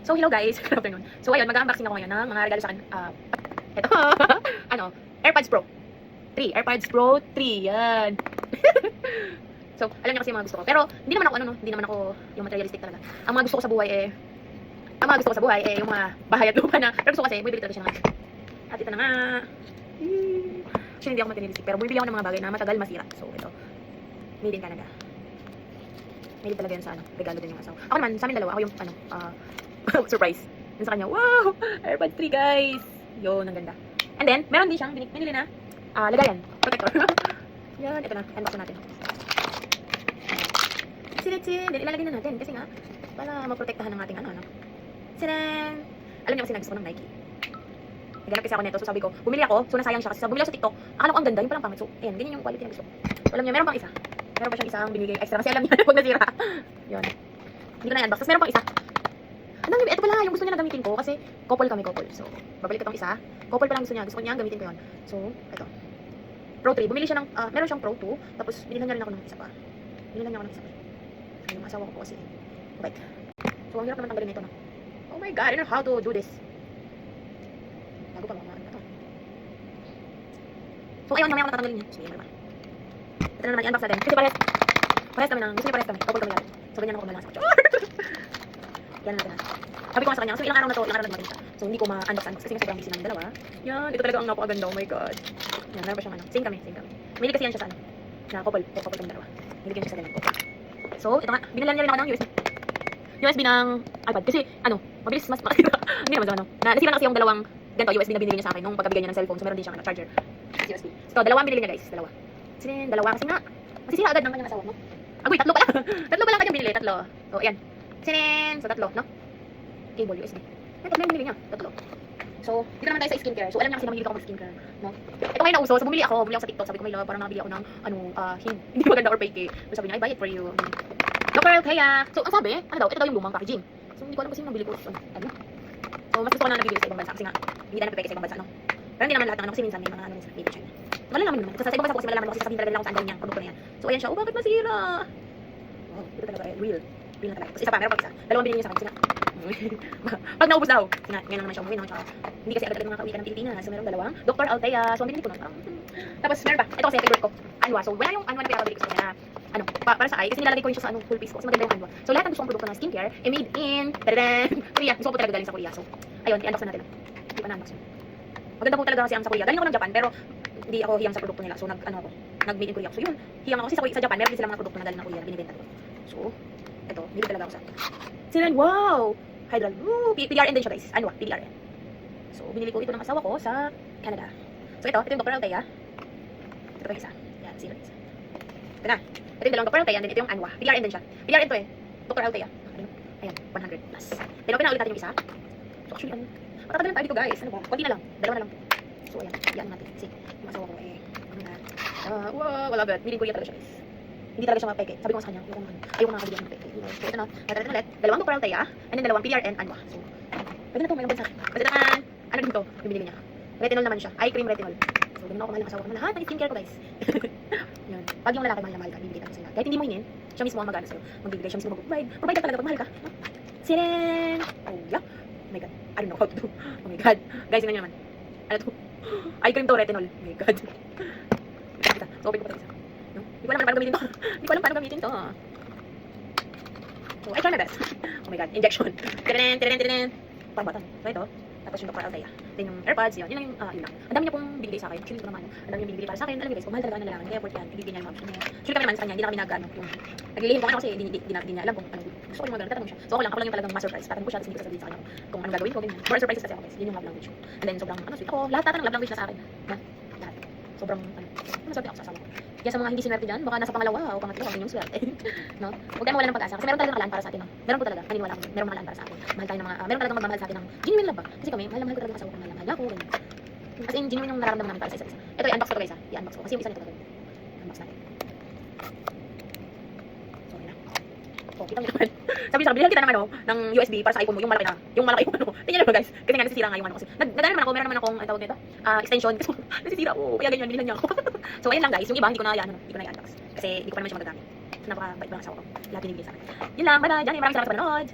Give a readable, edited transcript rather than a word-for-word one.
So, hello guys. Good afternoon. So, ayun, mag-unboxing ako ngayon ng mga regalo sa akin. Ito. AirPods Pro 3. AirPods Pro 3. Yan. So, alam niyo kasi yung mga gusto ko. Pero, hindi naman ako, hindi naman ako yung materialistic talaga. Ang mga gusto ko sa buhay yung mga bahay at lupa na. Pero gusto ko kasi, bumibili talaga siya ng at ito na nga. Actually, hindi ako materialistic. Pero bumibili ako ng mga bagay na matagal masira. So, ito. Made in Canada. Made talaga yan sa regalo din yung asawa. Ako naman, sa amin dalawa, ako yung surprise. Yun sa kanya, wow! AirPods 3 guys! Yun, ang ganda. And then, meron din siyang binili na lagayan. Protector. Yan, ito na. Unbox na natin. Then ilalagay na natin kasi nga, para maprotektahan ng ating Sinan! Alam niyo kasi gusto ko ng Nike. Naghanap kasi ako nito, so sabi ko, bumili ako, so nasayang siya kasi bumili ako sa TikTok. Akala ko ang ganda, yung palang pangit. So, ayan, ganyan yung quality na gusto ko. So, alam niyo, meron pang isa. Meron pa siyang isang binigay extra kasi alam niya na pag nasira. Yun. Hindi ko na i-unbox. Tapos meron pang isa. Ito pala yung gusto niya na gamitin ko kasi couple kami. So, babalik ko tong isa. Couple pa lang gusto niya. Gusto niya gamitin ko yun. So, ito. Pro 3. Bumili siya ng, meron siyang Pro 2. Tapos, binilhan niya rin ako ng isa pa. Binilhan niya ako ng isa pa. Yung asawa ko po kasi. Wait. So, ang hirap naman tanggalin ito, no? Oh my God, I don't know how to do this. Bago pa mga ano to. So, ayun, mamaya ako natatanggalin niya. Sige, ba? Ito na naman, i-unbox natin. Kasi parehas kami ng, gusto niya parehas kami. Couple kami lalo. So, ganyan ako kumalang sa kotse. Yan natin na. Sabi ko nga sa kanya, so ilang araw na dumating siya. So, hindi ko ma-unbox kasi nga sobrang busy namin dalawa. Yan, ito talaga ang napakaganda. Oh my God. Yan, meron pa siyang Same kami. Mili kasi yan siya sa na couple kami dalawa. Hindi siya sa ganun. So, ito nga, binilan niya rin ako ng USB ng iPad. Kasi, mabilis mas makasira. Hindi naman nasira na kasi yung dalawang ganito USB na binili niya sa akin nung pagkabigay niya ng cellphone. So, meron din siyang charger. USB. So, dalawang binili niya guys. Dalawa kasi nga, masisira agad ng kanyang asawa, no? Agoy, tatlo pala. Tatlo pala kanyang binili. Tatlo. So, ayan. So, tatlo, no? Cable USB. Ay, tatlo yung binili niya. Tatlo. So, dito naman tayo sa skincare. So, alam niya kasi mahilig ako mag-skincare, no? Ito ngayon nauso. So, bumili ako sa TikTok. Sabi ko, may love, parang nakabili ako ng, hindi maganda or fake. So, sabi niya, I buy it for you. Dr. Althea. So, ang sabi, ito daw yung lumang packaging. So, hindi ko alam kasi yung nabili ko. So, mas gusto ko na nabibili sa ibang bansa. Kasi nga, hindi na napipeke sa ibang bansa, no? Pero hindi naman lahat ng kasi minsan may mga sa made in China. So, malalaman naman. Kasi sa ibang bansa kasi malalaman mo kasi sasabihin talaga nila kung saan galing yung produkto na yan. So, ayan siya. Oh, bakit masira? Wow, ito talaga, real. Real na talaga. Tapos isa pa, meron pag isa. Dalawang binili niya sa akin. Kasi nga, pag naubos daw. Kasi nga, ngayon lang naman siya umuwi, no? Tsaka, hindi kasi agad-agad mga kauwi ka ng Pilipinas. So, meron dalawang. Dr. Althea. So, ang binili ko nun. Tapos, meron pa. Ito kasi favorite ko. Anwa. So, wala yung Anwa na pinapabili ko sa kanya. Para sa eye, kasi nilalagay ko yun siya sa full piece ko. Kasi maganda yung Anwa. So, lahat ng gusto kong produkto ng skincare, made in, Korea. Gusto ko po talaga galing sa Korea. So, ayun, i-unbox na natin. Hindi pa na-unbox yun. Maganda po talaga kasi ang sa Korea. Galing ako ng Japan, pero hindi ako hiyang sa produkto nila. So, nag-made in Korea. So, yun, hiyang ako. Kasi sa Japan, meron din silang mga produkto na galing ng Korea. Binibenta ko. So, ito, bili talaga ako sa wow! Hydral. PDRN din siya guys. Anwa, PDRN. So, binili ko ito ng asawa ko sa Canada. So, ito yung Dr. Althea. Ito pa isa. Yan, sino isa. Ito na. Ito yung dalawang Dr. Althea, then ito yung Anwa. PDRN din siya. PDRN to Dr. Althea. Ayan, 100 plus. Then open na ulit natin yung isa. So actually, matatagal tayo dito guys. Ano ba? Konti na lang. Dalawa na lang. So ayan, iyan natin. Kasi yung asawa ko wow, wala ba? Miling Korea talaga siya guys. Hindi talaga siya mapeke. Sabi ko nga sa kanya, ayaw ko nakakabigyan ng peke. So ito na, natin ulit. Dalawang Dr. Althea, and then dalawang PDRN Anwa. So, pwede na ito, may naman sa akin. Kasi naman, din to, yung binili niya. Retinol naman siya. Eye cream retinol. So, ganun ako mahal ng asawa ko na lahat ng skincare ko guys. Yun. Pag yung lalaki mahal na mahal ka, bibili ka sila. Kahit hindi mo hingin, siya mismo ang mag-ano sa'yo. Magbibigay siya mismo mag-provide. Provide ka talaga pag mahal ka. Siren! Oh yeah. Oh my God. I don't know how to do. Oh my God. Guys, tingnan nyo naman. Ano to? Eye cream to, retinol. Oh my God. So, open ko pa ito isa. No? Hindi ko alam paano gamitin to. Hindi ko alam paano gamitin to. So, I try my best. Oh my God. Injection. Tiranen. Parang bata. So, ito. Tapos yung Dr. Althea. Then yung AirPods, yun lang yung, yun lang. Ang dami niya pong binigay sa akin. Actually, ito naman. Ang dami niya binigay para sa akin. Alam niyo guys, kung mahal talaga ng lalaki. Kaya worth yan. Ibigay niya yung mga gusto niya. Actually kami naman sa kanya, hindi na kami nag-ano. Naglilihim ko kasi hindi niya alam kung ano. Gusto ko yung mga tatanong siya. So ako lang yung talagang ma-surprise. Tatanong ko siya, tapos hindi ko sasabihin sa kanya kung anong gagawin ko. More surprises kasi ako guys. Yun yung love language ko. And then sobrang, sweet ako. Lahat ng love language na sa akin. Lahat. Sobrang, maswerte ako sa asawa ko. Kaya sa mga hindi sinwerte dyan, baka nasa pangalawa o pangatlo, yun yung swerte. No? Huwag tayo mawala ng pag-asa. Kasi meron talagang kalaan para sa atin. No? Meron po talaga. Naniniwala ko. Meron kalaan para sa atin. Mahal tayo ng mga, meron talagang magmamahal sa atin ng genuine love ba? Kasi kami, mahal ko talaga yung asawa ko. Mahal ako. Ganyan. As in, genuine yung nararamdaman namin para sa isa-isa. Ito, i-unbox ko to guys ha. I-unbox ko. Kasi yung isa nito talaga. Unbox natin. So, yun na. Oh, kita mo naman. Sabi, kita ng ng USB para sa iPhone mo. Yung malaki yung tingnan nyo guys. Kasi nga nasisira nga yung kasi. Nadala naman ako, meron naman akong, tawag nito, extension. Kasi nasisira ako. Kaya ganyan, nilihan niya ako. So, ayun lang guys. Yung iba, hindi ko na i-unbox. Kasi hindi ko pa naman siya magagamit. So, napaka-bait ba ng asawa ko. Lahat binibigay sa akin. Yun lang. Bye-bye. Maraming salamat sa panonood.